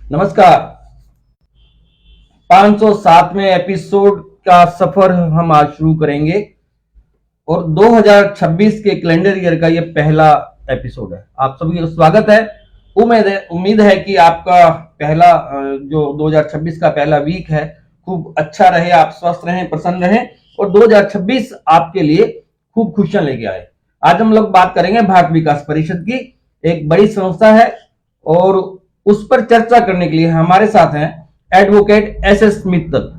नमस्कार। 507वें एपिसोड का सफर हम आज शुरू करेंगे और 2026 के कैलेंडर ईयर का ये पहला एपिसोड है। आप सभी का स्वागत है। उम्मीद है कि आपका पहला जो 2026 का पहला वीक है खूब अच्छा रहे, आप स्वस्थ रहें, प्रसन्न रहें और 2026 आपके लिए खूब खुशियां लेके आए। आज हम लोग बात करेंगे भारत विकास परिषद की, एक बड़ी संस्था है और उस पर चर्चा करने के लिए हमारे साथ हैं एडवोकेट एस मित्तल।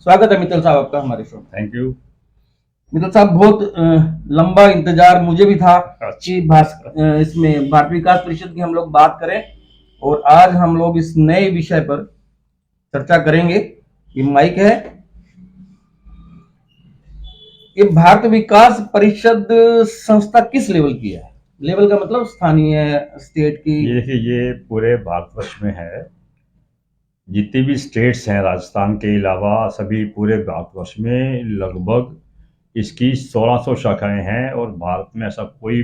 स्वागत है मित्तल साहब आपका हमारे शो। थैंक यू मित्तल साहब, बहुत लंबा इंतजार मुझे भी था कि इसमें भारत विकास परिषद की हम लोग बात करें और आज हम लोग इस नए विषय पर चर्चा करेंगे। ये माइक है। ये भारत विकास परिषद संस्था किस लेवल की है? लेवल का मतलब स्थानीय, स्टेट की? ये देखिए, ये पूरे भारतवर्ष में है। जितनी भी स्टेट्स हैं राजस्थान के अलावा सभी पूरे भारतवर्ष में लगभग इसकी 1600 शाखाएं हैं और भारत में ऐसा कोई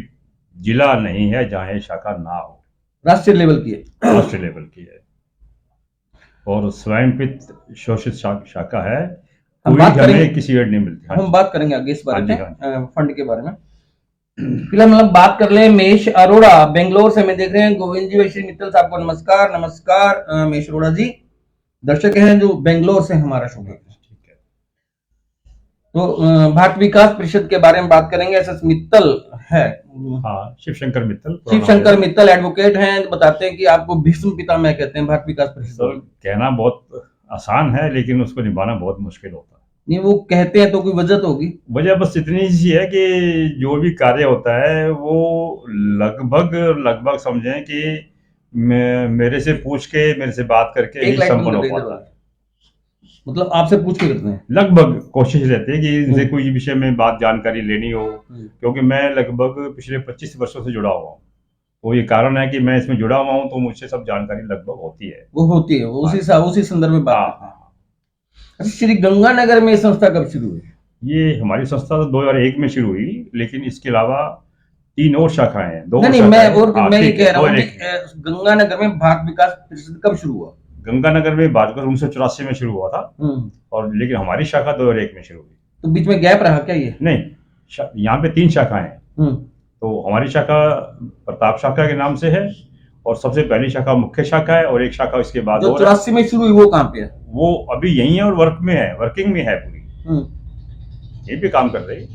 जिला नहीं है जहां ये शाखा ना हो। राष्ट्रीय लेवल की है। राष्ट्रीय लेवल की है और स्वयंपित शोषित शाखा है। हमें किसी एड नहीं मिलती। हम बात करेंगे आगे इस बारे में, फंड के बारे में। फिलहाल मतलब बात कर ले। महेश अरोड़ा बेंगलोर से हमें देख रहे हैं। गोविंद जी वैश्य मित्तल साहब को नमस्कार। नमस्कार महेश अरोड़ा जी, दर्शक हैं जो बेंगलोर से हमारा शो देखते हैं। ठीक है, तो भारत विकास परिषद के बारे में बात करेंगे। एस मित्तल है। हाँ, शिवशंकर मित्तल एडवोकेट हैं। बताते हैं कि आपको भीष्म पितामह कहते हैं भारत विकास परिषद। कहना बहुत आसान है लेकिन उसको निभाना बहुत मुश्किल होता है। नहीं, वो कहते हैं तो कोई वजह तो होगी। वजह बस इतनी सी है कि जो भी कार्य होता है वो लगभग समझें कि मेरे से पूछ के, मेरे से बात करके ही संपन्न हो पाता है। मतलब आपसे पूछ के करते हैं। लगभग कोशिश रहती है कि इनसे कोई विषय में बात जानकारी लेनी हो, क्योंकि मैं लगभग पिछले 25 वर्षों से जुड़ा हुआ हूँ। तो ये कारण है कि मैं इसमें जुड़ा हुआ हूँ तो मुझसे सब जानकारी लगभग होती है। वो होती है, उसी संदर्भ में बात। श्री गंगानगर में संस्था कब शुरू हुई? ये हमारी संस्था तो 2001 में शुरू हुई, लेकिन इसके अलावा 3 और शाखाएं हैं। मैं ये कह रहा हूँ गंगानगर में भारत विकास परिषद कब शुरू हुआ? गंगानगर में भारत विकास 1984 में शुरू हुआ था और लेकिन हमारी शाखा 2001 में शुरू हुई। तो बीच में गैप रहा क्या? ये नहीं, यहाँ पे 3 शाखाएं हैं। तो हमारी शाखा प्रताप शाखा के नाम से है और सबसे पहली शाखा मुख्य शाखा है और एक शाखा इसके बाद जो 84 में शुरू हुई वो कहाँ पे है? वो अभी यही है और वर्किंग में है पूरी। ये भी काम कर रही है।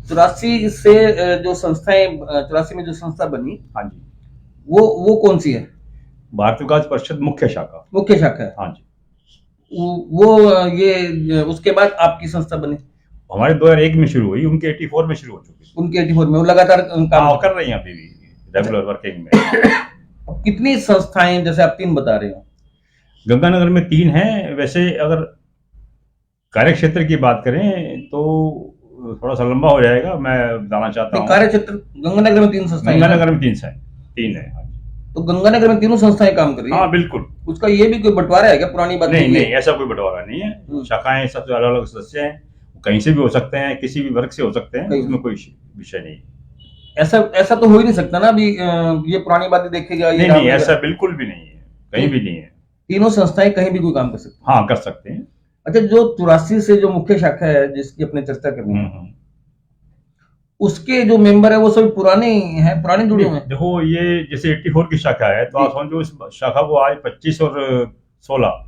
84 से जो संस्थाएं, 84 में जो संस्था बनी, हाँ जी, वो कौन सी है? भारत विकास परिषद मुख्य शाखा है। हाँ जी। वो ये उसके बाद आपकी संस्था बनी? हमारे 2001 में शुरू हुई, उनके 84 में शुरू हो चुकी। उनके 84 में वो लगातार काम कर रही हैं अभी भी रेगुलर वर्किंग में। कितनी संस्थाएं, जैसे आप 3 बता रहे हो? गंगानगर में 3 हैं। वैसे अगर कार्य क्षेत्र की बात करें तो थोड़ा सा लंबा हो जाएगा, मैं बताना चाहता हूँ। कार्य क्षेत्र गंगानगर में 3 संस्थाएं? गंगानगर में 3 है। तो गंगानगर में तीनों संस्थाएं काम कर रही है? हाँ बिल्कुल। उसका ये भी कोई बंटवारा है क्या? पुरानी बात नहीं, ऐसा कोई बंटवारा नहीं है। शाखाएं सबसे अलग अलग सदस्य हैं, कहीं से भी हो सकते हैं, किसी भी वर्ग से हो सकते हैं, उसमें कोई विषय नहीं। ऐसा तो हो ही नहीं सकता ना अभी ये पुरानी बातें देखेगा। नहीं, ऐसा बिल्कुल भी नहीं है, कहीं भी नहीं है। तीनों संस्थाएं कहीं भी कोई काम कर सकते हैं? हाँ, कर सकते हैं। अच्छा, जो 84 से जो मुख्य शाखा है जिसकी अपने चर्चा करनी है, उसके जो मेंबर है वो सभी पुराने जुड़े हुए हैं? देखो, ये जैसे 84 की शाखा है तो आप समझो इस शाखा को आज 25 और 16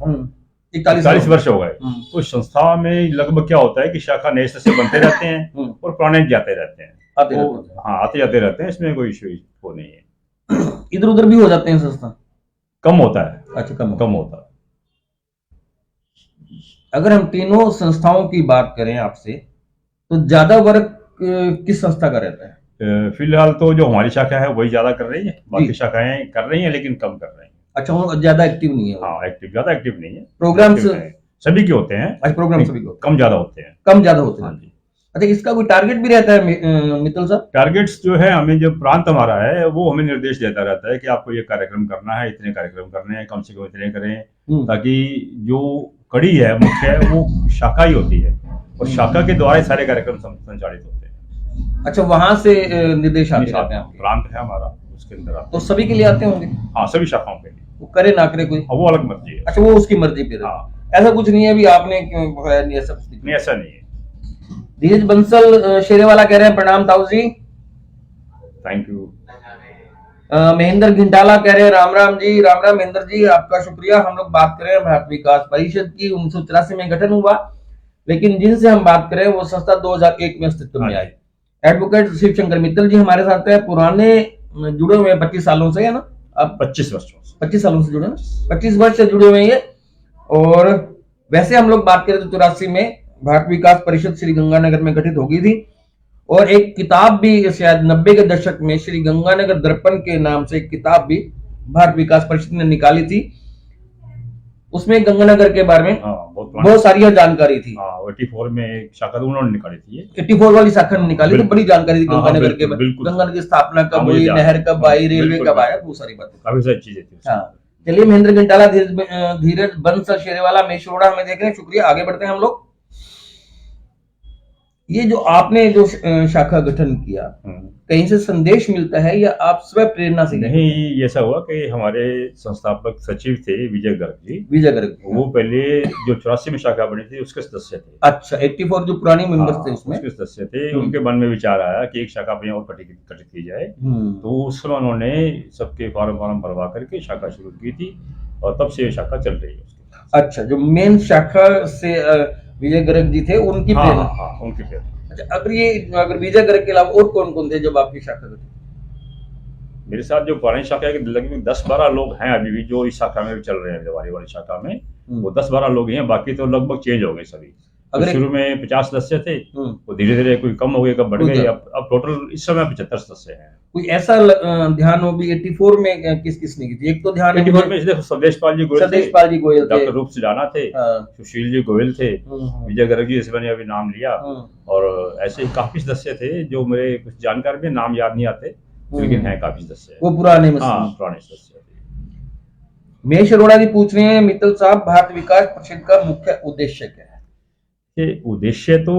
41 वर्ष हो गए। तो संस्था में लगभग क्या होता है कि शाखा नए से बनते रहते हैं और पुराने जाते रहते हैं। आते जाते रहते हैं, इसमें कोई इश्यू वो नहीं है। इधर उधर भी हो जाते हैं संस्था? कम होता है। अच्छा, कम होता है। अगर हम तीनों संस्थाओं की बात करें आपसे, तो ज्यादा वर्क किस संस्था का रहता है? फिलहाल तो जो हमारी शाखा है वही ज्यादा कर रही है, बाकी शाखाएं कर रही हैं लेकिन कम कर रही हैं। अच्छा, वो ज्यादा एक्टिव नहीं है? हाँ, ज्यादा एक्टिव नहीं है। प्रोग्राम्स सभी के होते हैं। अच्छा, प्रोग्राम सभी को कम ज्यादा होते हैं। हाँ जी। अच्छा, इसका कोई टारगेट भी रहता है मित्तल साहब? टारगेट्स जो है, हमें जो प्रांत हमारा है वो हमें निर्देश देता रहता है कि आपको ये कार्यक्रम करना है, इतने कार्यक्रम करने हैं, कम से कम इतने करें, ताकि जो कड़ी है मुख्य है वो शाखा ही होती है और शाखा के द्वारा सारे कार्यक्रम संचालित होते हैं। अच्छा, वहां से निर्देश आते हैं? प्रांत है हमारा, उसके अंदर तो सभी के लिए आते होंगे? हाँ, सभी शाखाओं के लिए। वो करे ना करे कोई, वो अलग मर्जी है। अच्छा, वो उसकी मर्जी पे रहे। ऐसा कुछ नहीं है भी आपने क्यों है, नहीं ऐसा कुछ नहीं, ऐसा नहीं है। धीरज बंसल शेरेवाला कह रहे हैं प्रणाम ताऊ जी, थैंक यू। महेंद्र घिंटाला कह रहे हैं राम राम जी, राम राम महेंद्र जी, आपका शुक्रिया। हम लोग बात कर रहे हैं भारत विकास परिषद की, 1984 में गठन हुआ, लेकिन जिनसे हम बात करें वो संस्था 2001 में अस्तित्व में आई। एडवोकेट शिव शंकर मित्तल जी हमारे साथ है, पुराने जुड़े हुए 25 सालों से, है ना? अब 25 वर्षों से, 25 सालों से जुड़े ना, 25 वर्ष से जुड़े हुए हैं। और वैसे हम लोग बात करें तो 84 में भारत विकास परिषद श्री गंगानगर में गठित हो गई थी, और एक किताब भी शायद 90 के दशक में श्री गंगानगर दर्पण के नाम से एक किताब भी भारत विकास परिषद ने निकाली थी। उसमें गंगानगर के बारे में बहुत सारी जानकारी थी। 84 में एक शाखा उन्होंने निकाली थी, 84 वाली शाखा ने निकाली थी, बड़ी जानकारी थी गंगानगर के बारे में, गंगानगर की स्थापना कब हुई, नहर कब आई, रेलवे कब आया, बहुत सारी बातें, काफी सारी चीजें थी। हाँ, चलिए महेंद्र घंटाला, धीरज बंसल शेरेवाला, मेशोड़ा हमें देख रहे हैं, शुक्रिया। आगे बढ़ते हैं हम लोग। ये जो आपने जो शाखा गठन किया, कहीं से संदेश मिलता है या आप स्वयं प्रेरणा से? नहीं, ऐसा हुआ कि हमारे संस्थापक सचिव थे विजय गर्ग जी, वो पहले जो 84 में शाखा बनी थी उसके सदस्य थे। अच्छा, 84 जो पुरानी मेंबर्स थे उसमें उसके सदस्य थे। उनके मन में विचार आया कि एक शाखा अपनी और गठित की जाए, तो उस समय उन्होंने सबके फॉर्म भरवा करके शाखा शुरू की थी, और तब से ये शाखा चल रही है। अच्छा, जो मेन शाखा से विजय गर्ग जी थे उनकी प्रेरणा? उनकी प्रेरणा। अच्छा, अगर विजय गर्ग के अलावा और कौन कौन थे जब आपकी शाखा गठित? मेरे साथ जो पुरानी शाखा के लगभग 10-12 लोग हैं अभी भी, जो इस शाखा में भी चल रहे हैं, जवारी वाली शाखा में, वो 10-12 लोग हैं, बाकी तो लगभग चेंज हो गए सभी। तो शुरू में 50 सदस्य थे, वो धीरे धीरे कोई कम हो गए, कब बढ़ गए, अब टोटल इस समय 75 सदस्य हैं। कोई ऐसा ध्यान हो भी 84 में किस किसने की थी? एक तो ध्यान 84 में स्वदेश पाल जी गोयल, डॉक्टर रूप सिडाना थे, सुशील जी गोयल थे, विजय गर्ग जी, इस मैंने अभी नाम लिया, और ऐसे काफी सदस्य थे जो मेरे कुछ जानकार भी नाम याद नहीं आते, लेकिन हैं काफी सदस्य, वो पुराने सदस्य। महेश अरोड़ा जी पूछ रहे हैं, मित्तल साहब, भारत विकास परिषद का मुख्य उद्देश्य क्या है? ये उद्देश्य तो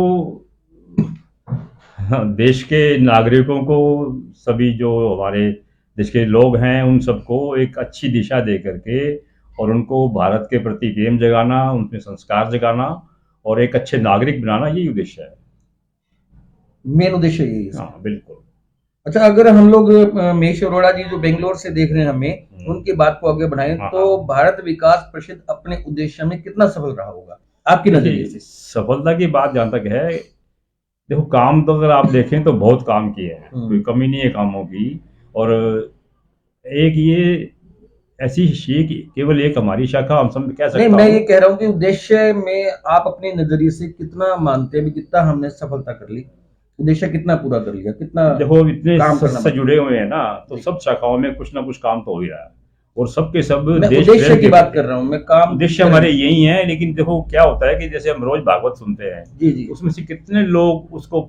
देश के नागरिकों को, सभी जो हमारे देश के लोग हैं, उन सबको एक अच्छी दिशा दे करके और उनको भारत के प्रति प्रेम जगाना, उनमें संस्कार जगाना और एक अच्छे नागरिक बनाना, यही उद्देश्य है, मेन उद्देश्य यही है। हाँ, बिल्कुल। अच्छा, अगर हम लोग महेश अरोड़ा जी जो बेंगलोर से देख रहे हैं हमें, उनकी बात को आगे बढ़ाएं, तो भारत विकास परिषद अपने उद्देश्य में कितना सफल रहा होगा आपकी नजरिए से? सफलता की बात जहां तक है, देखो, काम तो अगर आप देखें तो बहुत काम किए हैं, कोई कमी नहीं है कामों की। और एक ये ऐसी केवल एक हमारी शाखा हम सब कह सकते हैं। मैं ये कह रहा हूँ कि उद्देश्य में आप अपने नजरिए से कितना मानते हैं, कितना हमने सफलता कर ली, उद्देश्य कितना पूरा कर लिया, कितना? देखो, इतने से जुड़े हुए हैं ना, तो सब शाखाओं में कुछ ना कुछ काम तो हो ही रहा है, और सबके सब उद्देश्य की बात कर रहा हूँ मैं, काम उद्देश्य हमारे यही है। लेकिन देखो क्या होता है कि जैसे हम रोज भागवत सुनते हैं, जी, उसमें से कितने लोग उसको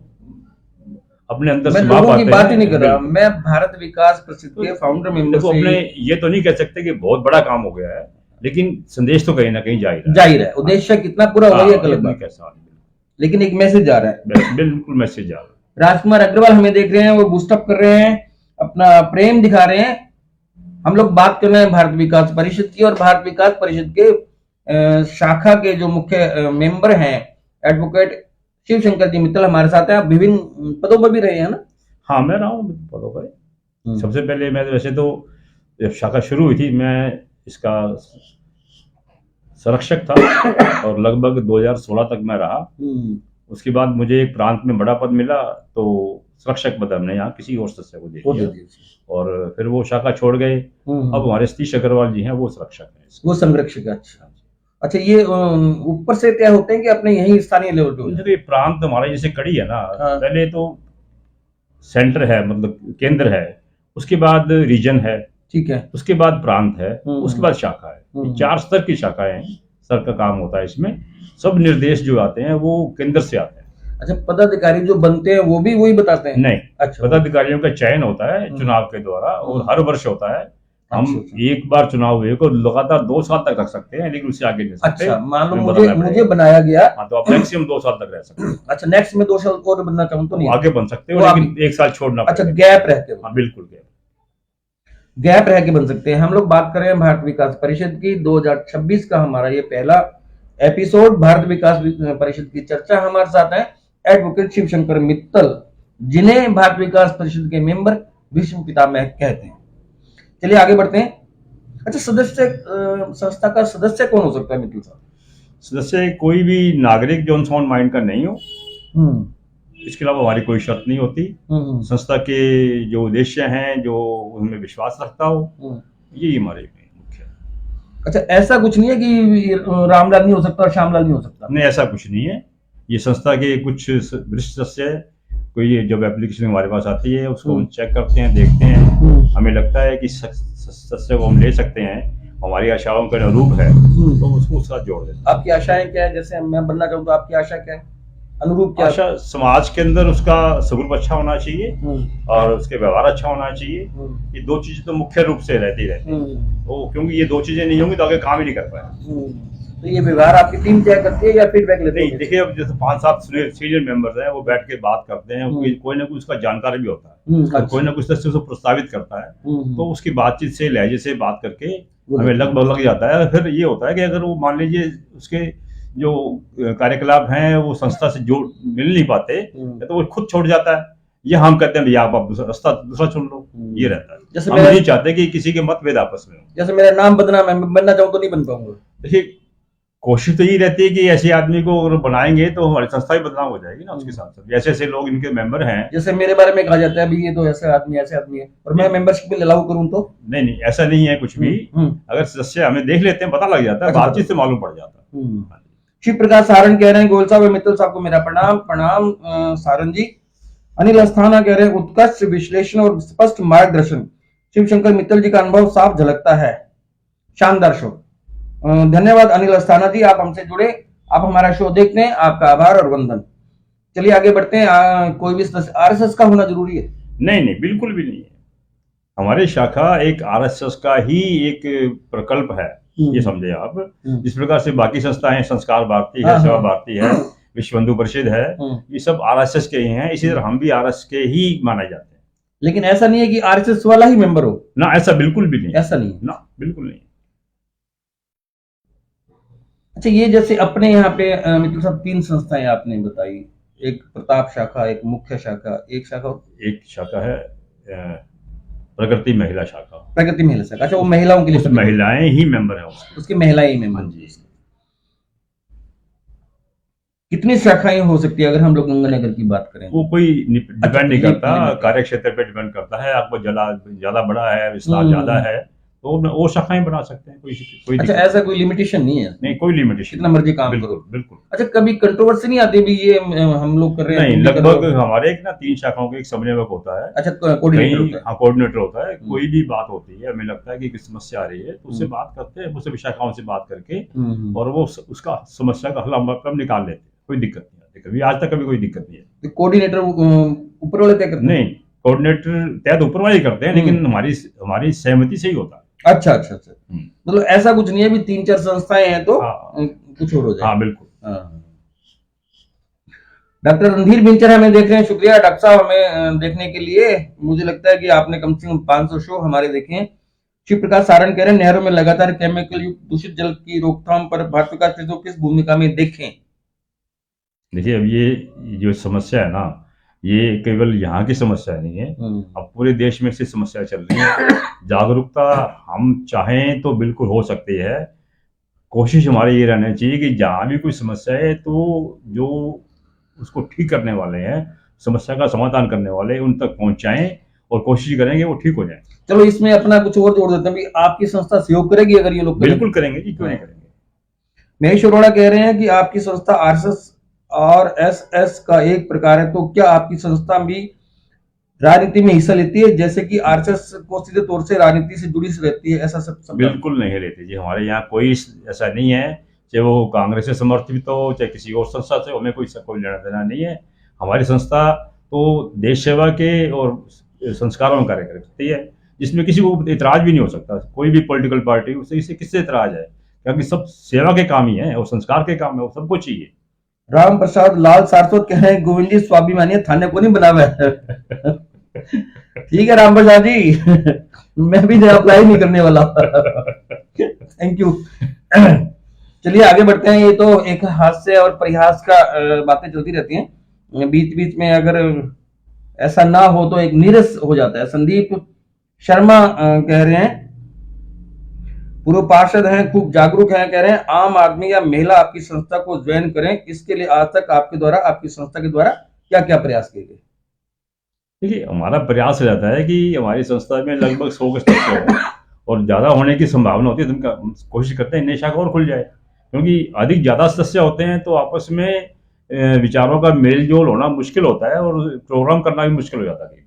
अपने अंदर मैं लोगों की बात ही नहीं कर रहा, मैं भारत विकास परिषद के फाउंडर मेंबर से अपने ये तो नहीं कह सकते कि बहुत बड़ा काम हो गया है, लेकिन संदेश तो कहीं ना कहीं जाहिर है। उद्देश्य कितना पूरा हुआ है गलत बात, लेकिन एक मैसेज जा रहा है, बिल्कुल मैसेज जा रहा है। राजकुमार अग्रवाल हमें देख रहे हैं, वो बूस्टअप कर रहे हैं, अपना प्रेम दिखा रहे हैं। हम लोग बात कर रहे हैं भारत विकास परिषद की, और भारत विकास परिषद के शाखा के जो मुख्य मेंबर हैं एडवोकेट शिव शंकर जी मित्तल हमारे साथ हैं। आप विभिन्न पदों पर भी रहे हैं ना? हाँ, मैं रहा हूँ पदों पर। सबसे पहले मैं वैसे तो जब शाखा शुरू हुई थी, मैं इसका संरक्षक था और लगभग 2016 तक मैं रहा। उसके बाद मुझे एक प्रांत में बड़ा पद मिला, तो संरक्षक पद हमने यहाँ किसी और सदस्य को दे दिया, और फिर वो शाखा छोड़ गए। अब हमारे सतीश अग्रवाल जी हैं, वो संरक्षक हैं, वो संरक्षक। अच्छा, ये ऊपर से तय होते हैं कि अपने यही स्थानीय लेवल पे? ये प्रांत हमारा जैसे कड़ी है ना, पहले तो सेंटर है, मतलब केंद्र है, उसके बाद रीजन है, ठीक है, उसके बाद प्रांत है, उसके बाद शाखा है। 4 स्तर की शाखाएं हैं, स्तर का काम होता है इसमें। सब निर्देश जो आते हैं वो केंद्र से आते हैं। अच्छा, पदाधिकारी जो बनते हैं वो भी वही बताते हैं? नहीं, अच्छा, पदाधिकारियों का चयन होता है चुनाव के द्वारा, और हर वर्ष होता है। हम एक बार चुनाव हुए को लगातार 2 साल तक रख सकते हैं, लेकिन उससे आगे नहीं सकते। अच्छा, मान लो मुझे बनाया गया, तो आप मैक्सिमम 2 साल तक रह सकते हैं। अच्छा, नेक्स्ट में 2 साल और बनना चाहूँ तो नहीं? आगे बन सकते हो, लेकिन 1 साल छोड़ना। अच्छा, गैप रहते हो? हाँ, बिल्कुल गैप। गैप रह के बन सकते हैं। हम लोग बात कर रहे हैं भारत विकास परिषद की। 2026 का हमारा ये पहला एपिसोड। भारत विकास परिषद की चर्चा। हमारे साथ हैं एडवोकेट शिव शंकर मित्तल, जिन्हें भारत विकास परिषद के मेंबर विश्व पितामह कहते हैं। चलिए आगे बढ़ते हैं। अच्छा, सदस्य संस्था का सदस्य कौन हो सकता है मित्तल साहब? सदस्य कोई भी नागरिक जो अनसाउंड माइंड का नहीं हो, इसके अलावा हमारी कोई शर्त नहीं होती। संस्था के जो उद्देश्य हैं, जो उनमें विश्वास रखता हो, यही हमारे मुख्य है। अच्छा, ऐसा कुछ नहीं है कि रामलाल नहीं हो सकता और श्यामलाल नहीं हो सकता? नहीं, ऐसा कुछ नहीं है। ये संस्था के कुछ वरिष्ठ सदस्य, कोई जब एप्लीकेशन हमारे पास आती है उसको हम चेक करते हैं, देखते हैं, हमें लगता है कि सदस्य को हम ले सकते हैं, हमारी आशाओं के अनुरूप है, तो उसको उसके साथ जोड़ देते हैं। आपकी आशाएं क्या है? जैसे मैं बनना चाहूँ तो आपकी आशा क्या है, अनुरूप क्या? आशा समाज के अंदर उसका स्वरूप अच्छा होना चाहिए और उसके व्यवहार अच्छा होना चाहिए। ये दो चीजें तो मुख्य रूप से रहती तो क्योंकि ये दो चीजें नहीं होंगी तो आगे काम ही नहीं कर पाए। तो ये व्यवहार आपकी टीम तय करती है या फीडबैक लेते हैं? नहीं, देखिए, अब जैसे 5-7 सीनियर मेंबर्स हैं, वो बैठ के बात करते हैं, कोई ना कोई उसका जानकार भी होता है, कोई ना कुछ सदस्य उसको प्रस्तावित करता है, तो उसकी बातचीत से, लहजे से बात करके हमें लगभग लग जाता है। फिर ये होता है कि अगर वो मान लीजिए उसके जो कार्यकलाप हैं वो संस्था से जोड़ मिल नहीं पाते तो वो खुद छोड़ जाता है, ये हम कहते हैं भैया आप दूसरा चुन लो, ये रहता है। जैसे हम नहीं चाहते कि किसी के मतभेद आपस में हो। जैसे मेरा नाम बदनाम है, मैं बनना चाहूँ तो नहीं बन पाऊंगा। देखिए, कोशिश तो यही रहती है कि ऐसे आदमी को अगर बनाएंगे तो हमारी संस्था ही बदनाम हो जाएगी ना उसके साथ साथ। ऐसे ऐसे लोग इनके मेंबर हैं, जैसे मेरे बारे में कहा जाता है भी ये तो ऐसे आदमी है, और मैं मेंबरशिप में अलाउ करूं तो? नहीं, ऐसा नहीं है कुछ भी। अगर सदस्य हमें देख लेते हैं, पता लग जाता है, बातचीत से मालूम पड़ जाता है। शिव प्रकाश सारण कह रहे हैं गोयल साहब और मित्तल साहब को मेरा प्रणाम सारण जी। अनिल अस्थाना कह रहे हैं उत्कृष्ट विश्लेषण और स्पष्ट मार्गदर्शन, शिव शंकर मित्तल जी का अनुभव साफ झलकता है, शानदार शो। धन्यवाद अनिल अस्थाना जी, आप हमसे जुड़े, आप हमारा शो देखते हैं, आपका आभार और वंदन। चलिए आगे बढ़ते हैं। कोई भी सदस्य आरएसएस का होना जरूरी है? नहीं, बिल्कुल भी नहीं है। हमारी शाखा एक आरएसएस का ही एक प्रकल्प है, ये समझे आप। जिस प्रकार से बाकी संस्थाएं, संस्कार भारती है, सेवा भारती है, विश्व हिंदू परिषद है, ये सब आरएसएस के ही हैं, इसी तरह हम भी आरएसएस के ही माने जाते हैं। लेकिन ऐसा नहीं है कि आरएसएस वाला ही मेंबर हो ना, ऐसा बिल्कुल भी नहीं, ऐसा नहीं ना, बिल्कुल नहीं। अच्छा, ये जैसे अपने यहाँ पे मित्तल साहब 3 संस्थाएं आपने बताई, एक प्रताप शाखा, एक मुख्य शाखा, एक शाखा है प्रगति महिला शाखा। प्रगति महिला शाखा, अच्छा, वो महिलाओं के लिए? महिलाएं ही मेंबर है उसकी महिलाएं ही मेंबर जी। कितनी शाखाएं हो सकती है अगर हम लोग गंगानगर की बात करें? वो कोई डिपेंड नहीं करता, कार्य क्षेत्र पे डिपेंड करता है। आपको ज्यादा बड़ा है, विस्तार ज्यादा है तो वो शाखाएं बना सकते हैं, कोई अच्छा, ऐसा कोई लिमिटेशन नहीं है? नहीं, कोई लिमिटेशन, कितना मर्जी काम करो। बिल्कुल। अच्छा, कभी कंट्रोवर्सी नहीं आती भी ये हम लोग कर रहे हैं? नहीं, लगभग हमारे एक ना 3 शाखाओं के एक समन्वयक होता है। अच्छा, कोऑर्डिनेटर होता है। कोई भी बात होती है, हमें लगता है कि समस्या आ रही है तो उससे बात करते हैं, उससे शाखाओं से बात करके और वो उसका समस्या का हल हम निकाल लेते हैं, कोई दिक्कत नहीं आती। कभी आज तक कभी कोई दिक्कत नहीं है। कोऑर्डिनेटर ऊपर वाले तय करते हैं? नहीं, कोऑर्डिनेटर तय तो ऊपर वाले करते हैं, लेकिन हमारी सहमति से ही होता है। अच्छा, मतलब ऐसा कुछ नहीं है भी 3-4 संस्थाएं हैं तो कुछ और हो जाए? हाँ, बिल्कुल। डॉक्टर रणधीर बिंचर हमें देख रहे हैं, शुक्रिया डॉक्टर साहब हमें देखने के लिए। मुझे लगता है कि आपने कम से कम 500 शो हमारे देखे हैं। शिव प्रकाश सारण कह रहे हैं नहरों में लगातार केमिकल युक्त दूषित जल की रोकथाम पर भारत विकास परिषद किस भूमिका में देखें? देखिए, अब ये जो समस्या है ना, ये केवल यहाँ की समस्या नहीं है, अब पूरे देश में से समस्या चल रही है। जागरूकता हम चाहें तो बिल्कुल हो सकती है। कोशिश हमारी ये रहनी चाहिए कि जहाँ भी कोई समस्या है तो जो उसको ठीक करने वाले हैं, समस्या का समाधान करने वाले, उन तक पहुंचाएं और कोशिश करेंगे वो ठीक हो जाए। चलो, इसमें अपना कुछ और जोड़ देते हैं भी आपकी संस्था सहयोग करेगी अगर ये लोग? बिल्कुल करेंगे जी, क्यों नहीं करेंगे। महेश अरोड़ा कह रहे हैं कि आपकी संस्था आरएसएस और एसएस का एक प्रकार है, तो क्या आपकी संस्था भी राजनीति में हिस्सा लेती है, जैसे कि आरएसएस को सीधे तौर से राजनीति से जुड़ी रहती है, ऐसा सब? बिल्कुल नहीं लेती जी, हमारे यहाँ कोई ऐसा नहीं है, चाहे वो कांग्रेस से समर्थित हो चाहे किसी और संस्था से, हमें कोई लेना देना नहीं है। हमारी संस्था तो देश सेवा के और संस्कारों में कार्य करती है, जिसमें किसी को इतराज भी नहीं हो सकता। कोई भी पॉलिटिकल पार्टी, उससे किससे इतराज है, क्योंकि सब सेवा के काम ही है और संस्कार के काम है, वो सबको चाहिए। राम प्रसाद लाल सारस्वत कह रहे हैं गोविंद जी स्वाभिमानी थाने को नहीं बनावा है। ठीक है राम प्रसाद जी। मैं भी अप्लाई नहीं करने वाला। Thank you. चलिए आगे बढ़ते हैं। ये तो एक हास्य और परिहास का बातें चलती रहती हैं, बीच बीच में अगर ऐसा ना हो तो एक नीरस हो जाता है। संदीप शर्मा कह रहे हैं, पूर्व पार्षद हैं, खूब जागरूक हैं, कह रहे हैं आम आदमी या महिला आपकी संस्था को ज्वाइन करें, इसके लिए आज तक आपके द्वारा, आपकी संस्था के द्वारा क्या क्या प्रयास किए गए? देखिए, हमारा प्रयास रहता है कि हमारी संस्था में लगभग 100 के सदस्य हो और ज्यादा होने की संभावना होती है तो हम कोशिश करते हैं नई शाखा और खुल जाए, क्योंकि अधिक ज्यादा सदस्य होते हैं तो आपस में विचारों का मेल जोल होना मुश्किल होता है और प्रोग्राम करना भी मुश्किल हो जाता है।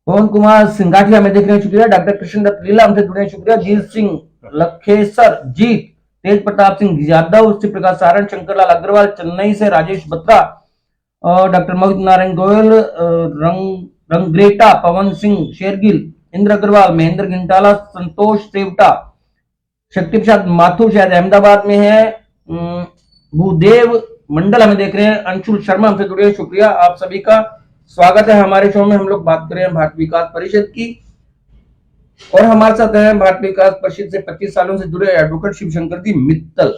पवन कुमार सिंगाठिया में देख रहे हैं, शुक्रिया। डॉक्टर कृष्ण दत्त लीला हमसे जुड़े हैं, शुक्रिया। जीत सिंह लखेसर जीत, तेज प्रताप सिंह यादव, श्री प्रकाश सारण, शंकरलाल अग्रवाल चेन्नई से, राजेश बत्रा और डॉक्टर मोहित नारायण गोयल, रंगग्रेटा, पवन सिंह शेरगिल, इंद्र अग्रवाल, महेंद्र घंटाला, संतोष सेवटा, शक्ति प्रसाद माथुर शायद अहमदाबाद में है, भूदेव मंडल हमें देख रहे हैं, अंशुल शर्मा हमसे जुड़े हैं, शुक्रिया। आप सभी का स्वागत है हमारे शो में। हम लोग बात कर रहे हैं भारतीय विकास परिषद की और हमारे साथ हैं भारतीय विकास परिषद से 25 सालों से जुड़े एडवोकेट शिवशंकर जी मित्तल।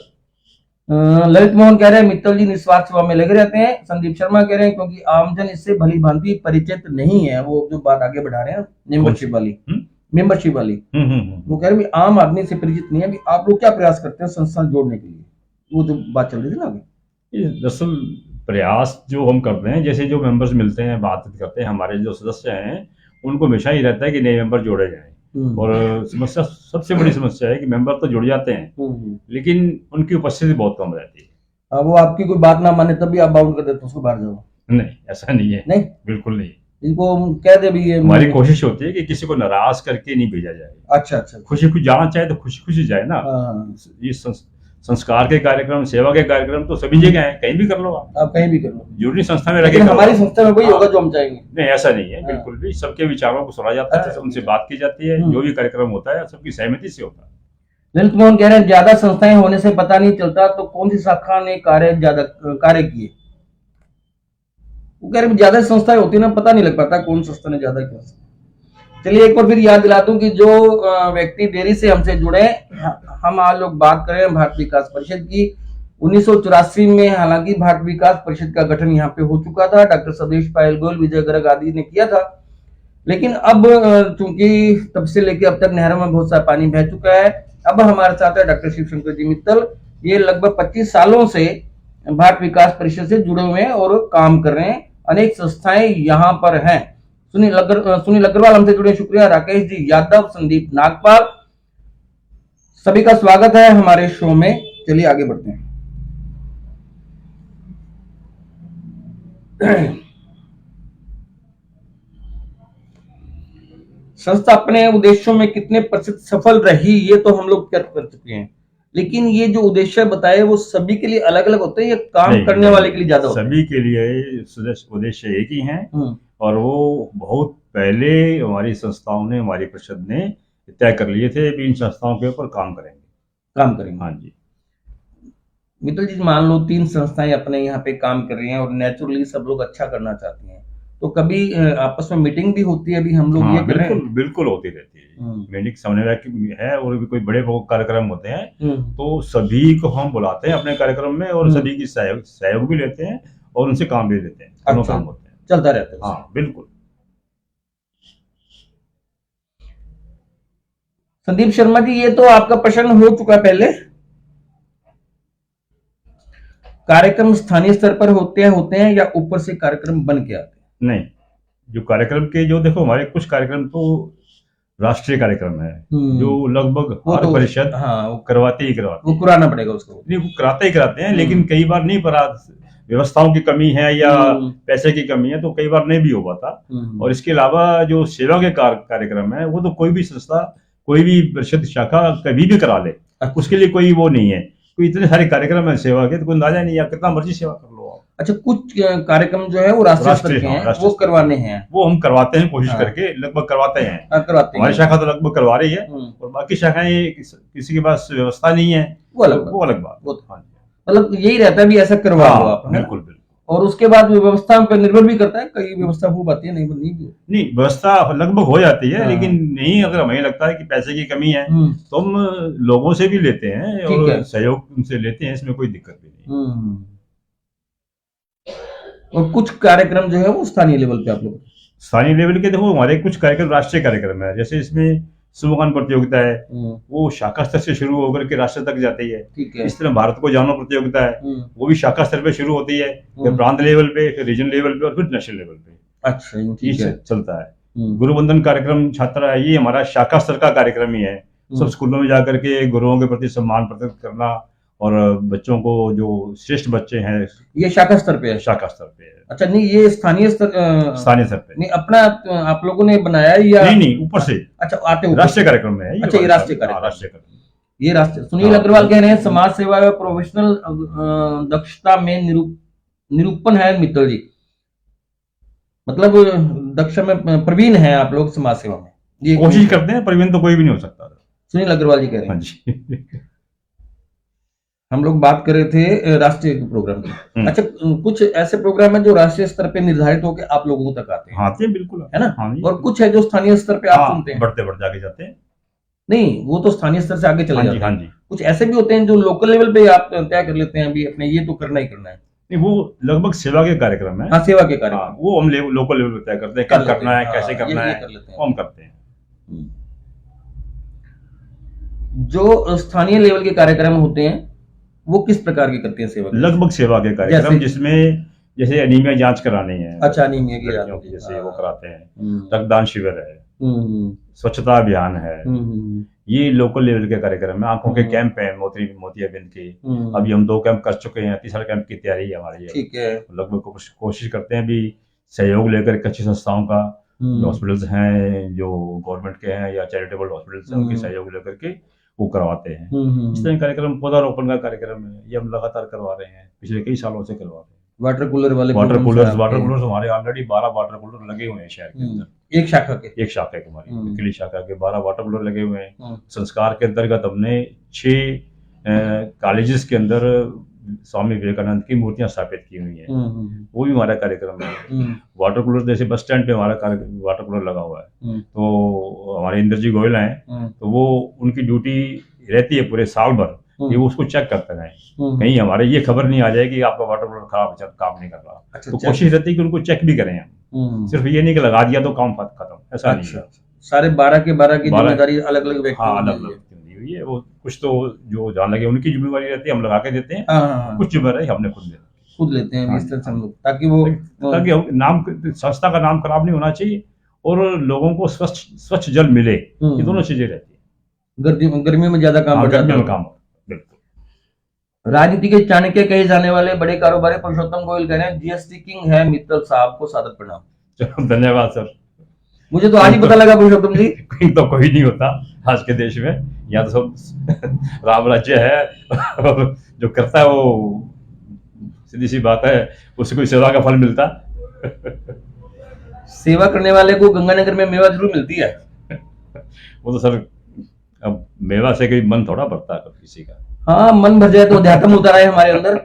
ललित मोहन कह रहे हैं मित्तल जी निस्वार्थ सेवा में लगे रहते हैं। संदीप शर्मा कह रहे हैं क्योंकि आमजन इससे भली भांति परिचित नहीं है, वो जो बात आगे बढ़ा रहे हैं मेंबरशिप वाली, वो कह रहे हैं आम आदमी से परिचित नहीं है। अभी आप लोग क्या प्रयास करते हैं संस्था जोड़ने के लिए, वो जो बात चल रही थी ना अभी? दरअसल प्रयास जो हम करते हैं, जैसे जो मेंबर्स मिलते हैं, बात करते हैं, हमारे जो सदस्य हैं उनको हमेशा ही रहता है कि नए मेंबर जोड़े जाएं। और समस्या, सबसे बड़ी समस्या है कि मेंबर तो जुड़ जाते हैं लेकिन उनकी उपस्थिति बहुत कम रहती है। वो आपकी कोई बात ना माने तब भी आप बाउंड कर देते उसको बाहर जाओ? नहीं, ऐसा नहीं है। नहीं, बिल्कुल नहीं। इनको कह दे भी, ये हमारी कोशिश होती है कि किसी को नाराज करके नहीं भेजा जाए। अच्छा, खुशी खुशी जाना चाहे तो खुशी खुशी जाए ना। ये संस्कार के कार्यक्रम, सेवा के कार्यक्रम तो सभी जगह है, कहीं भी कर लो आप कहीं भी कर लो, जरूरी संस्था में रखे। हमारी संस्था में वही होगा जो हम चाहेंगे। नहीं, ऐसा नहीं है, बिल्कुल भी। सबके विचारों को सुना जाता है, उनसे बात की जाती है, जो भी कार्यक्रम होता है सबकी सहमति से होता है। ललित मोहन कह रहे हैं ज्यादा संस्थाएं होने से पता नहीं चलता, तो कौन सी शाखा ने ज्यादा कार्य किए? वो कह रहे ज्यादा संस्थाएं होती है ना, पता नहीं लग पाता कौन संस्था ने ज्यादा किया। चलिए एक बार फिर याद दिला दूं कि जो व्यक्ति देरी से हमसे जुड़े, हम आज लोग बात कर रहे हैं भारतीय विकास परिषद की। 1984 में हालांकि भारतीय विकास परिषद का गठन यहाँ पे हो चुका था, डॉक्टर सदेश पायल गोयल, विजय गर्ग आदि ने किया था। लेकिन अब चूंकि तब से लेकर अब तक नहरों में बहुत सारा पानी बह चुका है। अब हमारे साथ है डॉक्टर शिवशंकर जी मित्तल। ये लगभग 25 सालों से भारतीय विकास परिषद से जुड़े हुए हैं और काम कर रहे हैं। अनेक संस्थाएं यहाँ पर हैं। सुनील अग्रवाल हमसे जुड़े, शुक्रिया। राकेश जी यादव, संदीप नागपाल, सभी का स्वागत है हमारे शो में। चलिए आगे बढ़ते हैं। संस्था अपने उद्देश्यों में कितने प्रतिशत सफल रही ये तो हम लोग कर चुके हैं, लेकिन ये जो उद्देश्य बताए वो सभी के लिए अलग अलग होते हैं या काम करने वाले के लिए ज्यादा होते हैं? सभी के लिए उद्देश्य एक ही है और वो बहुत पहले हमारी संस्थाओं ने, हमारी परिषद ने तय कर लिए थे कि इन संस्थाओं के ऊपर काम करेंगे। हाँ जी। मित्तल जी, मान लो 3 संस्थाएं अपने यहाँ पे काम कर रही हैं और नेचुरली सब लोग अच्छा करना चाहते हैं, तो कभी आपस में मीटिंग भी होती है? अभी हम लोग ये कर रहे हैं। बिल्कुल होती रहती है मीटिंग, समन्वय है। और भी कोई बड़े कार्यक्रम होते हैं तो सभी को हम बुलाते हैं अपने कार्यक्रम में और सभी की सहयोग भी लेते हैं और उनसे काम भी लेते हैं। दोनों काम होते हैं, चलता रहता है। हाँ बिल्कुल। संदीप शर्मा जी, ये तो आपका प्रश्न हो चुका पहले। कार्यक्रम स्थानीय स्तर पर होते हैं या ऊपर से कार्यक्रम बन के आते हैं? नहीं, जो कार्यक्रम के जो हमारे कुछ कार्यक्रम तो राष्ट्रीय कार्यक्रम है जो लगभग हर परिषद वो करवाते ही करवाते। वो कराना पड़ेगा उसको? नहीं, वो कराते हैं लेकिन कई बार नहीं पड़ा, व्यवस्थाओं की कमी है या पैसे की कमी है तो कई बार नहीं भी हो पाता। और इसके अलावा जो सेवा के कार्यक्रम है वो तो कोई भी संस्था, कोई भी परिषद शाखा कभी भी करा ले, उसके लिए कोई वो नहीं है। कोई इतने सारे कार्यक्रम है सेवा के तो कोई अंदाजा नहीं है, कितना मर्जी सेवा कर लो आप। अच्छा, कुछ कार्यक्रम जो है वो राष्ट्रीय स्तर के हैं, वो करवाने हैं, वो हम करवाते हैं कोशिश करके, लगभग करवाते हैं। हमारी शाखा तो लगभग करवा रही है और बाकी शाखाएं किसी के पास व्यवस्था नहीं है, वो अलग बात। मतलब यही रहता है भी ऐसा करवा लो आप। बिल्कुल। और उसके बाद व्यवस्था पर निर्भर भी करता है, कई व्यवस्था हो पाती है, नहीं व्यवस्था लगभग हो जाती है, हाँ। लेकिन नहीं, अगर हमें लगता है कि पैसे की कमी है तो हम लोगों से भी लेते हैं और सहयोग उनसे लेते हैं, इसमें कोई दिक्कत भी नहीं। और कुछ कार्यक्रम जो है वो स्थानीय लेवल पे आप लोग, स्थानीय लेवल के देखो हमारे कुछ कार्यक्रम राष्ट्रीय कार्यक्रम है, जैसे इसमें सुमगान प्रतियोगिता है, वो शाखा स्तर से शुरू होकर के राष्ट्र तक जाती है। ठीक है। इस तरह भारत को जानो प्रतियोगिता है, वो भी शाखा स्तर पे शुरू होती है, फिर प्रांत लेवल पे, फिर रीजन लेवल पे और फिर नेशनल लेवल पे। अच्छा, ठीक है, चलता है। गुरुवंदन कार्यक्रम छात्रा है, ये हमारा शाखा स्तर का कार्यक्रम ही है। सब स्कूलों में जाकर के गुरुओं के प्रति सम्मान प्रकट करना और बच्चों को जो श्रेष्ठ बच्चे हैं, ये शाखा स्तर पे है। शाखा स्तर पे है। अच्छा, नहीं ये स्थानीय स्तर पे नहीं, अपना आप लोगों ने बनाया या नहीं ऊपर से? अच्छा, आते ऊपर राष्ट्रीय कार्यक्रम में है। अच्छा, ये राष्ट्रीय कार्यक्रम। राष्ट्रीय कार्यक्रम, ये राष्ट्रीय। सुनील अग्रवाल कह रहे हैं समाज सेवा व प्रोफेशनल दक्षता में निरूपण है मित्तल जी, मतलब दक्ष में प्रवीण है आप लोग समाज सेवा में, ये कोशिश करते हैं। प्रवीण तो कोई भी नहीं हो सकता। सुनील अग्रवाल जी कह रहे हैं। हम लोग बात कर रहे थे राष्ट्रीय प्रोग्राम की। अच्छा, कुछ ऐसे प्रोग्राम है जो राष्ट्रीय स्तर पे निर्धारित होकर आप लोगों तक आते हैं? आते हैं, बिल्कुल, है ना। और कुछ है जो स्थानीय स्तर पे आप सुनते हैं, बढ़ते आगे जाते हैं। नहीं, वो तो स्थानीय स्तर से आगे चले जाते हैं। हाँ जी। कुछ ऐसे भी होते हैं जो लोकल लेवल पे आप तय कर लेते हैं, अभी अपने ये तो करना ही करना है। नहीं, वो लगभग सेवा के कार्यक्रम है। हाँ, सेवा के कार्यक्रम, वो हम लोकल लेवल पे तय करते हैं, कब करना है, कैसे करना है, वो हम करते हैं। जो स्थानीय लेवल के कार्यक्रम होते हैं वो किस प्रकार के करते हैं सेवा? लगभग सेवा के कार्यक्रम, जिसमें जैसे एनीमिया जांच करानी है। अच्छा, एनीमिया की जांच, जैसे वो कराते हैं। रक्तदान शिविर है, स्वच्छता अभियान है, ये लोकल लेवल के कार्यक्रम है। आंखों के कैंप है, मोतियाबिंद के, अभी हम 2 कैंप कर चुके हैं, तीसरा कैंप की तैयारी है हमारी। ठीक है। लगभग कोशिश करते हैं भी सहयोग लेकर अच्छी संस्थाओं का, हॉस्पिटल्स हैं जो गवर्नमेंट के हैं या चैरिटेबल हॉस्पिटल्स हैं, उनके सहयोग लेकर के वो करवाते हैं। इस तरह कार्यक्रम, पौधारोपण का कार्यक्रम है, ये हम लगातार करवा रहे हैं, पिछले कई सालों से करवा रहे हैं। वाटर कूलर हमारे ऑलरेडी 12 वाटर कूलर लगे हुए हैं शहर के अंदर। एक शाखा के हमारी किली शाखा के 12 वाटर कूलर लगे हुए हैं। संस्कार के अंतर्गत हमने 6 कॉलेजेस के अंदर स्वामी विवेकानंद की मूर्तियां स्थापित की हुई हैं, वो भी हमारा कार्यक्रम है। वाटर कूलर जैसे बस स्टैंड पे हमारा वाटर कूलर लगा हुआ है, तो हमारे इंद्र जी गोयल हैं, तो वो उनकी ड्यूटी रहती है पूरे साल भर, ये उसको चेक करते रहे, कहीं हमारे ये खबर नहीं आ जाए कि आपका वाटर कूलर खराब काम नहीं कर रहा। अच्छा, तो कोशिश रहती है कि उनको चेक भी करें हम, सिर्फ ये नहीं कि लगा दिया तो काम खत्म, ऐसा नहीं है। सारे 12 के 12 की जिम्मेदारी अलग अलग व्यक्ति हुई है। वो कुछ तो जो जान लगे उनकी जिम्मेदारी रहती है, हम लगा के देते हैं। कुछ जिम्मेदारी हमने खुद लेते हैं इस तरह से हम लोग, ताकि नाम संस्था का नाम खराब नहीं होना चाहिए और लोगों को स्वच्छ जल मिले, ये दोनों चीजें रहती है। गर्मियों में ज्यादा काम, बिल्कुल। राजनीति के चाणक्य कहे जाने वाले बड़े कारोबारी पुरुषोत्तम गोयल कह रहे हैं जीएसटी किंग है मित्तल साहब को सादर प्रणाम। धन्यवाद सर, मुझे तो आज ही पता लगा पुरुषोत्तम जी। तो कोई नहीं होता आज के देश में, यहाँ तो सब राम राज्य है, जो करता है वो सीधी सी बात है, उससे कोई सेवा का फल मिलता। सेवा करने वाले को गंगानगर में मेवा जरूर मिलती है। वो तो सर, अब मेवा से कोई मन थोड़ा भरता है किसी का। हाँ, मन भर जाए तो अध्यात्म होता रहे हमारे अंदर।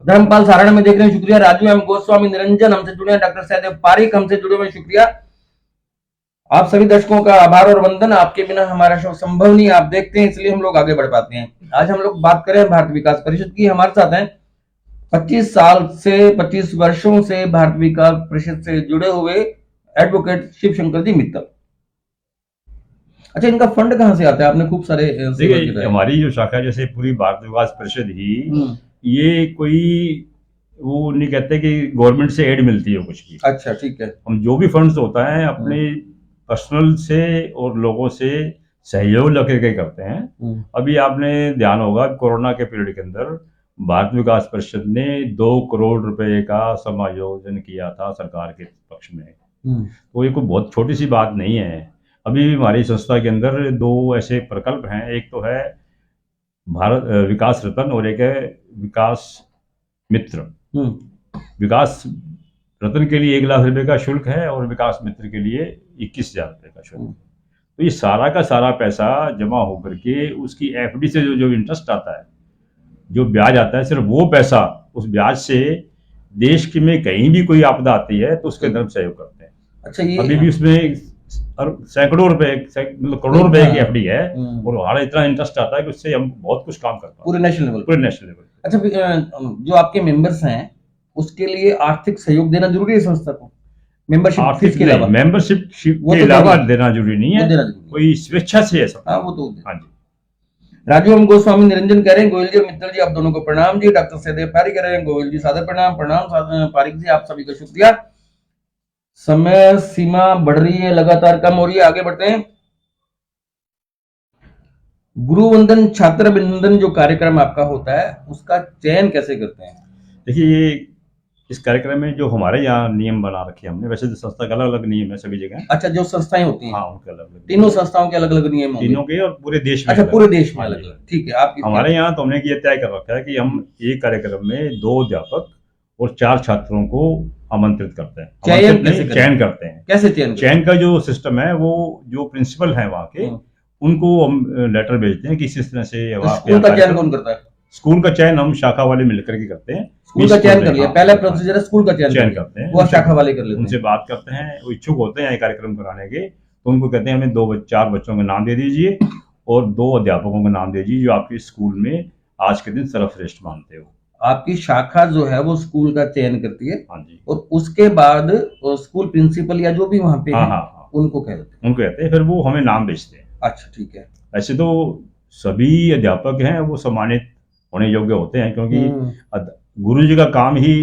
धर्मपाल सारण में देख रहे हैं, शुक्रिया। राजू एम गोस्वामी, निरंजन हमसे जुड़े हैं, डॉक्टर सहदेव पारिक हमसे जुड़े हुए, शुक्रिया। आप सभी दर्शकों का आभार और वंदन, आपके बिना हमारा शो संभव नहीं, आप देखते हैं इसलिए हम लोग आगे बढ़ पाते हैं। आज हम लोग बात करें भारत विकास परिषद की। हमारे साथ हैं 25 वर्षों से भारत विकास परिषद से जुड़े हुए एडवोकेट शिव शंकर जी मित्तल। अच्छा, इनका फंड कहाँ से आता है? आपने खूब सारे, देखिए हमारी जो शाखा जैसे पूरी भारत विकास परिषद ही, ये कोई वो नहीं कहते कि गवर्नमेंट से एड मिलती है कुछ भी। अच्छा, ठीक है। हम जो भी फंड्स होता है अपने पर्सनल से और लोगों से सहयोग लेकर के करते हैं। अभी आपने ध्यान होगा कोरोना के पीरियड के अंदर भारत विकास परिषद ने 2 करोड़ रुपए का समायोजन किया था सरकार के पक्ष में, तो ये कोई बहुत छोटी सी बात नहीं है। अभी हमारी संस्था के अंदर 2 ऐसे प्रकल्प हैं, एक तो है भारत विकास रत्न और एक है विकास मित्र। विकास रत्न के लिए 1 लाख रुपए का शुल्क है और विकास मित्र के लिए 21,000 रुपए का शुल्क। तो ये सारा का सारा पैसा जमा होकर के उसकी एफडी से जो इंटरेस्ट आता है, जो ब्याज आता है, सिर्फ वो पैसा, उस ब्याज से देश के में कहीं भी कोई आपदा आती है तो उसके अंदर सहयोग करते हैं। अच्छा, ये अभी भी उसमें सैकड़ों रुपए मतलब करोड़ों रुपए की एफडी है और हमारा इतना इंटरेस्ट आता है कि उससे हम बहुत कुछ काम करते हैं पूरे नेशनल लेवल पूरे नेशनल लेवल। अच्छा, जो आपके मेंबर्स हैं उसके लिए आर्थिक सहयोग देना जरूरी है संस्था को? मेंबरशिप फीस के अलावा? मेंबरशिप वो के तो अलावा देना जरूरी नहीं वो है, देना जरूरी है। कोई स्वेच्छा से है सब। हाँ, वो तो हाँ जी। राजू एम गोस्वामी निरंजन कह रहे हैं, गोयल जी और मित्तल जी आप दोनों को प्रणाम जी। डॉक्टर सहदेव पारी कह रहे हैं, गोयल जी सादर प्रणाम। प्रणाम पारिक जी, आप सभी का शुक्रिया। समय सीमा बढ़ रही है, लगातार कम हो रही है, आगे बढ़ते हैं। गुरु वंदन छात्र अभिनंदन जो कार्यक्रम आपका होता है उसका चयन कैसे करते हैं? देखिए, ये इस कार्यक्रम में जो हमारे यहाँ नियम बना रखे हमने, वैसे तो संस्था का अलग अलग नियम है सभी जगह। अच्छा, जो संस्थाएं होती हैं, हाँ, उनके अलग अलग, तीनों संस्थाओं के अलग अलग नियम होंगे? तीनों के और पूरे देश में। अच्छा, पूरे देश में अलग अलग, ठीक है। आप हमारे यहाँ तो हमने ये तय कर रखा है कि हम एक कार्यक्रम में 2 अध्यापक और 4 छात्रों को आमंत्रित करते हैं। चयन करते हैं। कैसे चयन का जो सिस्टम है, वो जो प्रिंसिपल है वहाँ के, उनको हम लेटर भेजते हैं कि इस तरह से। स्कूल का चयन कौन करता है? स्कूल का चयन हम शाखा वाले मिलकर के करते हैं। स्कूल का चयन कर लिया, पहला प्रोसीजर है स्कूल का चयन करते हैं, वो शाखा वाले कर लेते हैं। उनसे बात करते हैं, वो इच्छुक होते हैं ये कार्यक्रम कराने के, तो उनको कहते हैं हमें 4 बच्चों के नाम दे दीजिए और 2 अध्यापकों के नाम दे दीजिए जो आपके स्कूल में आज के दिन सर्वश्रेष्ठ मानते हो। आपकी शाखा जो है वो स्कूल का चयन करती है। हाँ जी। और उसके बाद स्कूल प्रिंसिपल या जो भी वहाँ पे है, उनको कहते हैं, फिर वो हमें नाम भेजते हैं। अच्छा, ठीक है। ऐसे तो सभी अध्यापक हैं वो सम्मानित होने योग्य होते हैं, क्योंकि गुरु जी का काम ही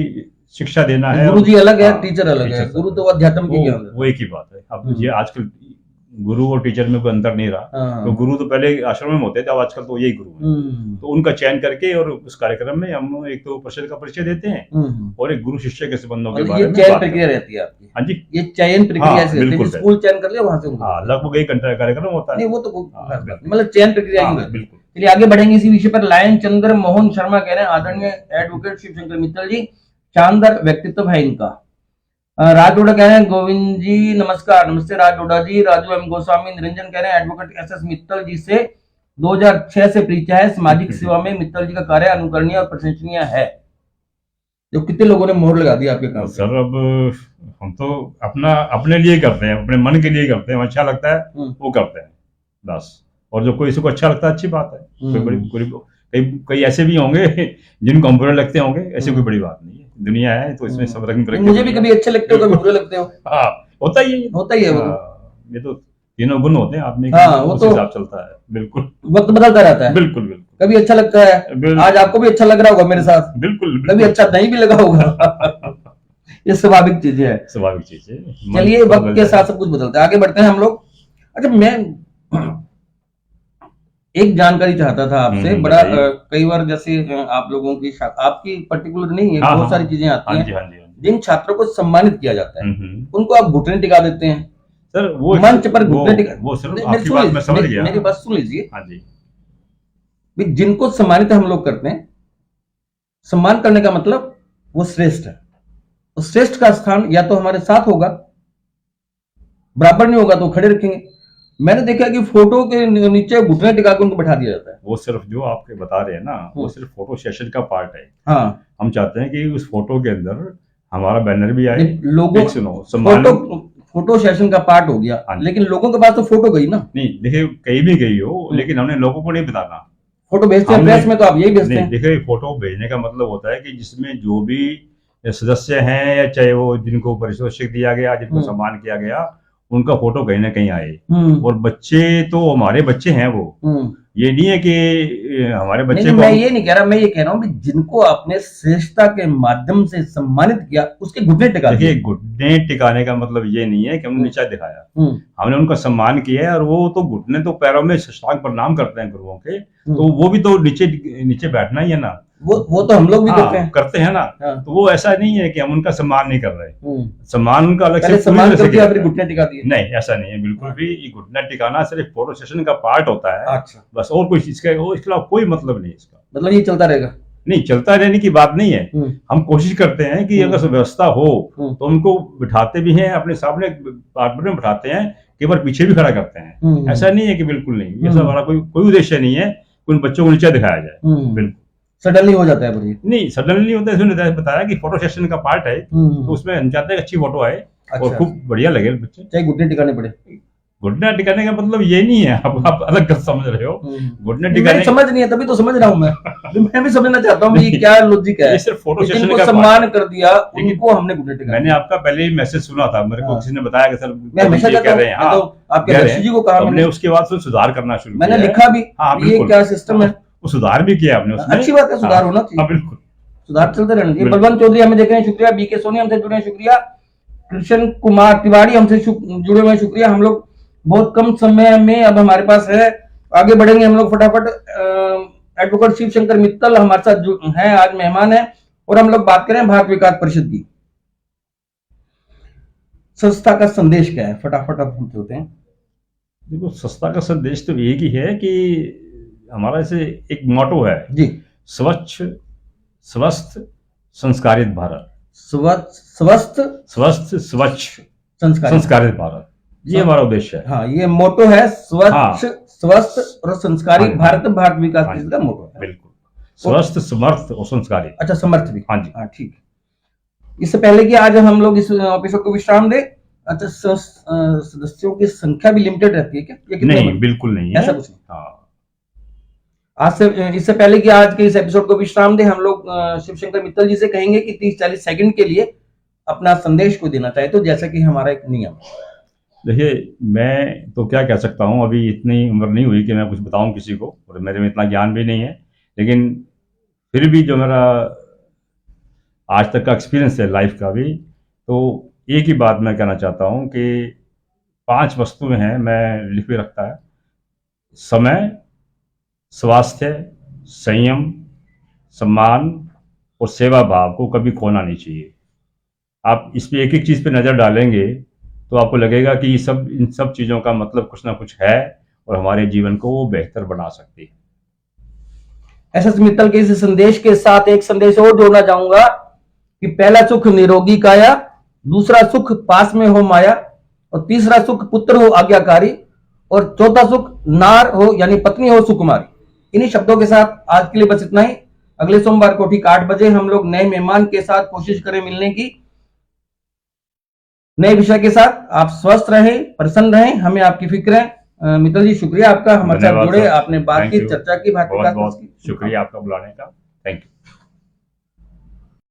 शिक्षा देना है। गुरु जी अलग है, टीचर अलग है। गुरु तो अध्यात्म की ज्ञान है, वो एक ही बात है। अब ये आजकल गुरु और टीचर में कोई अंतर नहीं रहा। तो गुरु तो पहले आश्रम में होते थे, अब आजकल तो यही गुरु है। तो उनका चयन करके और उस कार्यक्रम में हम एक तो परिषद का परिचय देते हैं और एक गुरु शिष्य के संबंधों के बारे में चयन प्रक्रिया रहती है आपकी? हाँ जी, ये चयन प्रक्रिया से बिल्कुल स्कूल चयन कर लिया, वहां से लगभग 1 घंटे का कार्यक्रम होता है। नहीं, वो तो मतलब चयन प्रक्रिया ही बिल्कुल। चलिए आगे बढ़ेंगे इसी विषय पर। लायन चंद्र मोहन शर्मा कह रहे हैं, आदरणीय एडवोकेट शिवशंकर मित्तल जी, शानदार व्यक्तित्व है इनका। राज डोडा कह रहे हैं, गोविंद जी नमस्कार। नमस्ते राज डोडा जी। राजू एम गोस्वामी निरंजन कह रहे हैं, एडवोकेट एस मित्तल जी से 2006 से परिचय है। सामाजिक सेवा में मित्तल जी का कार्य अनुकरणीय और प्रशंसनीय है। जो कितने लोगों ने मोहर लगा दी आपके काम? सर, अब हम तो अपने लिए करते हैं, अपने मन के लिए करते हैं। अच्छा लगता है वो करते हैं बस। और जो कोई को अच्छा लगता है अच्छी बात है। कई ऐसे भी होंगे जिनको हम बुरे लगते होंगे, ऐसी कोई बड़ी बात नहीं है। दुनिया है तो इसमें सब रंग बिरंगे। मुझे भी कभी अच्छे लगते हो, कभी बुरे लगते हो। हाँ, होता ही है। वो ये तो तीनों गुण होते हैं आदमी के, वो तो हिसाब चलता है। बिल्कुल, वक्त बदलता रहता है। बिल्कुल बिल्कुल। कभी अच्छा लगता है, आज आपको भी अच्छा लग रहा होगा मेरे साथ। बिल्कुल। कभी अच्छा नहीं भी लगा होगा। ये स्वाभाविक चीज है। चलिए, वक्त के साथ सब कुछ बदलता है, आगे बढ़ते हैं हम लोग। अच्छा, मैं एक जानकारी चाहता था आपसे। बड़ा कई बार जैसे आप लोगों की आपकी पर्टिकुलर नहीं है, बहुत सारी चीजें आती हैं। जिन छात्रों को सम्मानित किया जाता है उनको आप घुटने टिका देते हैं सर, वो मंच पर घुटने टिका। मेरी बात सुन लीजिए। हाँ जी। जिनको सम्मानित हम लोग करते हैं, सम्मान करने का मतलब वो श्रेष्ठ है। तो श्रेष्ठ का स्थान या तो हमारे साथ होगा, बराबर नहीं होगा तो खड़े रखेंगे। मैंने देखा कि फोटो के नीचे घुटने टिका के उनको बैठा दिया जाता है। वो सिर्फ जो आपके बता रहे हैं ना, वो सिर्फ फोटो सेशन का पार्ट है। हाँ, हम चाहते हैं कि उस फोटो के अंदर हमारा बैनर भी आए, लोगों फोटो सेशन का पार्ट हो गया, लेकिन लोगों के पास तो फोटो गई ना। नहीं, देखिए कहीं भी गई हो, लेकिन हमने लोगों को नहीं बताना। फोटो भेजते हैं प्रेस में, तो आप यही भेजते हैं। देखिए, फोटो भेजने का मतलब होता है कि जिसमें जो भी सदस्य हैं, या चाहे वो जिनको पारितोषिक दिया गया, जिनको सम्मान किया गया, उनका फोटो कहीं ना कहीं आए। और बच्चे तो हमारे बच्चे हैं, वो ये नहीं है कि हमारे बच्चे नहीं, मैं ये नहीं कह रहा, मैं ये कह रहा हूँ कि जिनको आपने श्रेष्ठता के माध्यम से सम्मानित किया उसके घुटने टिका दिए। देखिए, घुटने टिकाने का मतलब ये नहीं है कि हमने नीचा दिखाया। हमने उनका सम्मान किया है, और वो तो घुटने तो पैरों में साष्टांग प्रणाम करते हैं गुरुओं के, तो वो भी तो नीचे बैठना ही है ना। वो तो हम लोग भी करते हैं ना। तो वो ऐसा नहीं है कि हम उनका सम्मान नहीं कर रहे। सम्मान उनका अलग से सम्मान करके या फिर घुटने टिका दिए? नहीं, ऐसा नहीं है बिल्कुल भी। घुटना टिकाना सिर्फ फोटो सेशन का पार्ट होता है। अच्छा, बस, और कोई इसके खिलाफ कोई मतलब नहीं। इसका मतलब ये चलता रहेगा? नहीं, चलता रहने की बात नहीं है। हम कोशिश करते हैं कि अगर व्यवस्था हो तो उनको बिठाते भी हैं, अपने सामने पार्टनर में बिठाते हैं, केवल पीछे भी खड़ा करते हैं। ऐसा नहीं है कि बिल्कुल नहीं। ऐसा हमारा कोई उद्देश्य नहीं है कि उन बच्चों को नीचे दिखाया जाए। बिल्कुल। सडनली हो जाता है पर ये? नहीं, सडनली नहीं होता है। इसने बताया कि फोटो सेशन का पार्ट है, तो उसमें हम चाहते हैं अच्छी फोटो आए और खूब बढ़िया लगे बच्चे, चाहे घुटने टिकाने पड़े। घुटना टिकाने का मतलब ये नहीं है, आप अलग कर समझ रहे हो। घुटने टिकाने समझ नहीं है, तभी तो समझ रहा हूँ मैं भी समझना चाहता हूँ ये क्या लॉजिक है। ये सिर्फ फोटो सेशन इनको का सम्मान कर दिया, उनको हमने घुटने टिकाने। मैंने आपका पहले ही मैसेज सुना था, मेरे को किसी ने बताया कि सर मैं हमेशा कह रहे हैं, हाँ, आपके दर्शी जी को कहा हमने, उसके बाद फिर सुधार करना शुरू किया, मैंने लिखा भी, ये क्या सिस्टम है, वो सुधार भी किया आपने उसमें। अच्छी बात है, सुधार होना चाहिए, बिल्कुल सुधार चलते रहना चाहिए। बलवंत चौधरी हमें देख रहे हैं, शुक्रिया। बीके सोनी हमसे जुड़े हैं, शुक्रिया। कृष्ण कुमार तिवारी हमसे जुड़े हुए हैं, शुक्रिया। हम लोग बहुत कम समय में अब हमारे पास है, आगे बढ़ेंगे हम लोग फटाफट। एडवोकेट शिव शंकर मित्तल हमारे साथ हैं, आज मेहमान है, और हम लोग बात करें भारत विकास परिषद की। संस्था का संदेश क्या है, फटाफट अब हम चलते हैं। देखो, संस्था का संदेश तो एक ही है कि हमारा ऐसे एक मोटो है जी, स्वच्छ स्वस्थ संस्कारित भारत। स्वस्थ स्वच्छ संस्कारित भारत, ये हमारा उद्देश्य है। हाँ, ये मोटो है, स्वच्छ स्वस्थ और संस्कारित भारत, भारत विकास परिषद का मोटो है। बिल्कुल, स्वस्थ, समर्थ और संस्कारित। अच्छा, समर्थ भी, हाँ जी, हाँ ठीक। इससे पहले कि आज हम लोग इस एपिसोड को विश्राम दे, अच्छा, सदस्यों की संख्या भी लिमिटेड रहती है क्या? नहीं, बिल्कुल नहीं है, ऐसा कुछ नहीं। हाँ। आज से, इससे पहले कि आज के इस एपिसोड को विश्राम दे, हम लोग शिवशंकर मित्तल जी से कहेंगे कि 30-40 सेकंड के लिए अपना संदेश को देना चाहे तो, जैसा कि हमारा एक नियम। देखिए, मैं तो क्या कह सकता हूँ, अभी इतनी उम्र नहीं हुई कि मैं कुछ बताऊं किसी को, और मेरे में इतना ज्ञान भी नहीं है, लेकिन फिर भी जो मेरा आज तक का एक्सपीरियंस है लाइफ का भी, तो एक ही बात मैं कहना चाहता हूँ कि 5 वस्तुएं हैं, मैं लिख के रखता है: समय, स्वास्थ्य, संयम, सम्मान और सेवा भाव को कभी खोना नहीं चाहिए। आप इस पे एक एक चीज पे नजर डालेंगे तो आपको लगेगा कि इन सब चीजों का मतलब कुछ ना कुछ है और हमारे जीवन को वो बेहतर बना सकती है। एस.एस. मित्तल के इस संदेश के साथ एक संदेश और जोड़ना चाहूंगा कि पहला सुख निरोगी काया, दूसरा सुख पास में हो माया, और तीसरा सुख पुत्र हो आज्ञाकारी, और चौथा सुख नार हो यानी पत्नी हो सुकुमारी। इन्हीं शब्दों के साथ आज के लिए बस इतना ही। अगले सोमवार को ठीक 8 बजे हम लोग नए मेहमान के साथ कोशिश करें मिलने की, नए विषय के साथ। आप स्वस्थ रहें, प्रसन्न रहें, हमें आपकी फिक्र है। मित्तल जी, शुक्रिया आपका, हमारे साथ जुड़े, आपने बात की, चर्चा की, बहुत शुक्रिया आपका बुलाने का। Thank you.